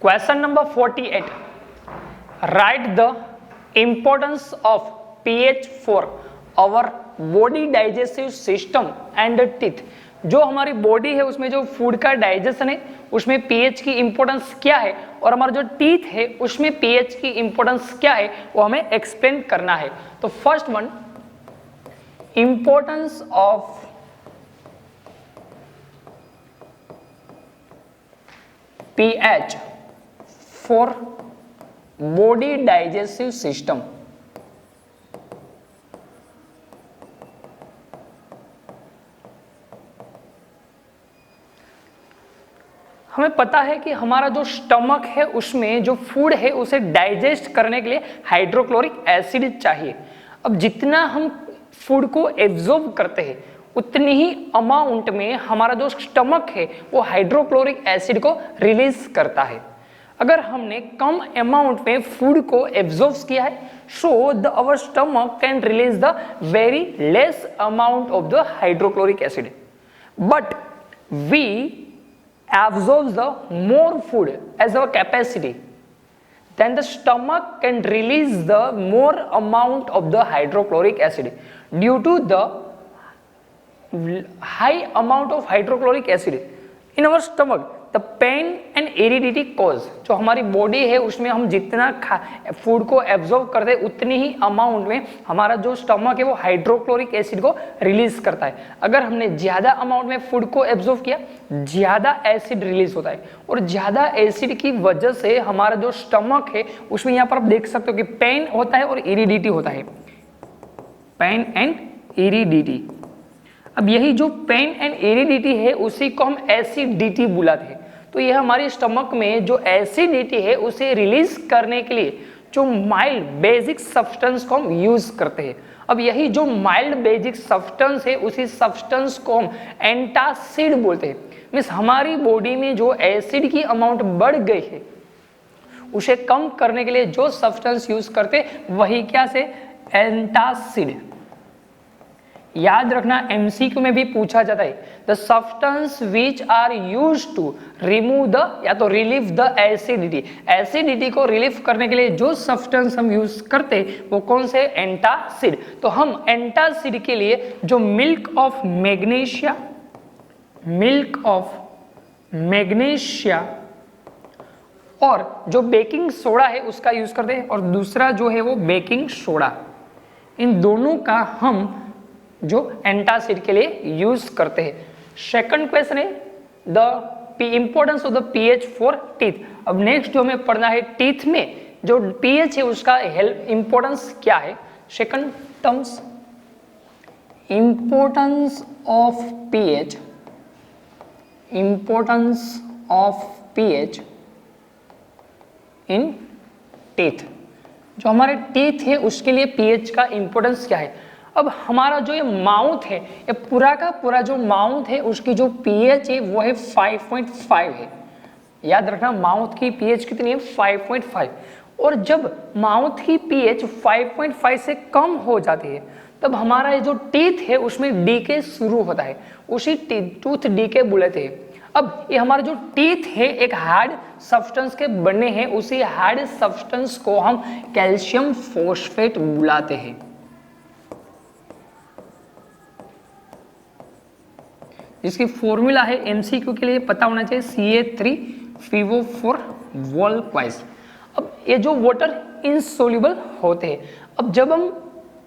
Question number 48, write the importance of pH for our body digestive system and teeth. जो हमारी body है उसमें जो फूड का डाइजेशन है उसमें pH की इंपॉर्टेंस क्या है, और हमारा जो टीथ है उसमें pH की इंपॉर्टेंस क्या है, वो हमें एक्सप्लेन करना है। तो first one, importance of pH for body digestive system. हमें पता है कि हमारा जो स्टमक है उसमें जो फूड है उसे डाइजेस्ट करने के लिए हाइड्रोक्लोरिक एसिड चाहिए। अब जितना हम फूड को एब्जॉर्ब करते हैं उतनी ही अमाउंट में हमारा जो स्टमक है वो हाइड्रोक्लोरिक एसिड को रिलीज करता है। अगर हमने कम अमाउंट में फूड को एब्जॉर्ब किया है, so the our stomach can release the very less amount of the hydrochloric acid, but we absorbs the more food as our capacity, then the stomach can release the more amount of the hydrochloric acid. Due to the high amount of hydrochloric acid in our stomach, the pain and aridity cause, जो हमारी body है उसमें हम जितना food को absorb करते हैं उतनी ही अमाउंट में हमारा जो स्टमक है वो हाइड्रोक्लोरिक एसिड को रिलीज करता है। अगर हमने ज्यादा अमाउंट में फूड को एब्जॉर्ब किया, ज्यादा एसिड रिलीज होता है, और ज्यादा एसिड की वजह से हमारा जो स्टमक है उसमें यहाँ पर आप देख सकते हो कि पेन होता है और इरिडिटी होता है, पेन एंड इरिडिटी। अब यही जो पेन एंड एरिडिटी है उसी को हम एसिडिटी बुलाते हैं। तो यह हमारे स्टमक में जो एसिडिटी है उसे रिलीज करने के लिए जो माइल्ड बेसिक सब्सटेंस को हम यूज करते हैं। अब यही जो माइल्ड बेसिक सब्सटेंस है उसी सब्सटेंस को हम एंटासिड बोलते हैं। मीन्स हमारी बॉडी में जो एसिड की अमाउंट बढ़ गई है उसे कम करने के लिए जो सब्सटेंस यूज करते वही क्या से, एंटासिड। याद रखना एमसीक्यू में भी पूछा जाता है, the substance which are use to remove the या तो रिलीव द एसिडिटी। एसिडिटी को रिलीव करने के लिए जो सब्सटेंस हम यूज करते वो कौन से, एंटासिड। तो हम एंटासिड के लिए जो मिल्क ऑफ मैग्नीशिया और जो बेकिंग सोडा है उसका यूज करते हैं, और दूसरा जो है वो बेकिंग सोडा। इन दोनों का हम जो एंटासिड के लिए यूज करते हैं। सेकंड क्वेश्चन है the importance of the pH for teeth. अब नेक्स्ट जो हमें पढ़ना है टीथ में जो पीएच है उसका इंपॉर्टेंस क्या है। Second terms, importance of pH, importance of pH in teeth. जो हमारे टीथ है उसके लिए पीएच का इंपॉर्टेंस क्या है। अब हमारा जो ये माउथ है, ये पूरा का पूरा जो माउथ है उसकी जो पीएच है वो है 5.5 है। याद रखना माउथ की पीएच कितनी है, 5.5। और जब माउथ की पीएच 5.5 से कम हो जाती है तब हमारा ये जो टीथ है उसमें डीके शुरू होता है, उसी टूथ डीके बुलाते हैं। अब ये हमारा जो टीथ है एक हार्ड सब्सटेंस के बने हैं, उसी हार्ड सब्सटेंस को हम कैल्शियम फॉस्फेट बुलाते हैं। जिसकी फॉर्मूला है एमसीक्यू के लिए पता होना चाहिए, Ca3PO4 वॉल्क्वाइज। अब ये जो वाटर इनसोल्यूबल होते हैं, अब जब हम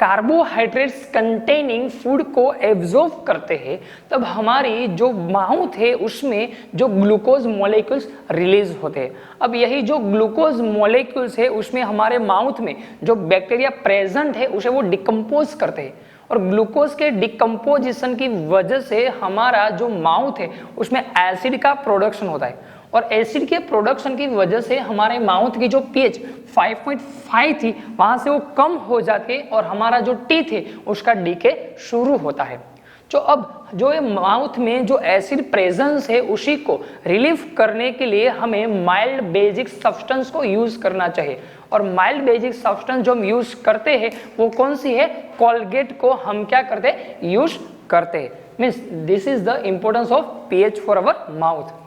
कार्बोहाइड्रेट्स कंटेनिंग फूड को एब्जॉर्ब करते हैं तब हमारी जो माउथ है उसमें जो ग्लूकोज मॉलिक्यूल्स रिलीज होते हैं। अब यही जो ग्लूकोज मॉलिक्यूल्स है उसमें हमारे माउथ में जो बैक्टीरिया प्रेजेंट है उसे वो डिकम्पोज करते हैं, और ग्लूकोज के डिकम्पोजिशन की वजह से हमारा जो माउथ है उसमें एसिड का प्रोडक्शन होता है, और एसिड के प्रोडक्शन की वजह से हमारे माउथ की जो पीएच 5.5 थी वहां से वो कम हो जाती है और हमारा जो टीथ है उसका डीके शुरू होता है। जो अब जो ये माउथ में जो एसिड प्रेजेंस है उसी को रिलीव करने के लिए हमें माइल्ड बेसिक सब्सटेंस को यूज करना चाहिए, और माइल्ड बेसिक सब्सटेंस जो हम यूज करते हैं वो कौन सी है, कोलगेट को हम क्या करते हैं, यूज करते हैं। Means this is the importance of pH for our mouth.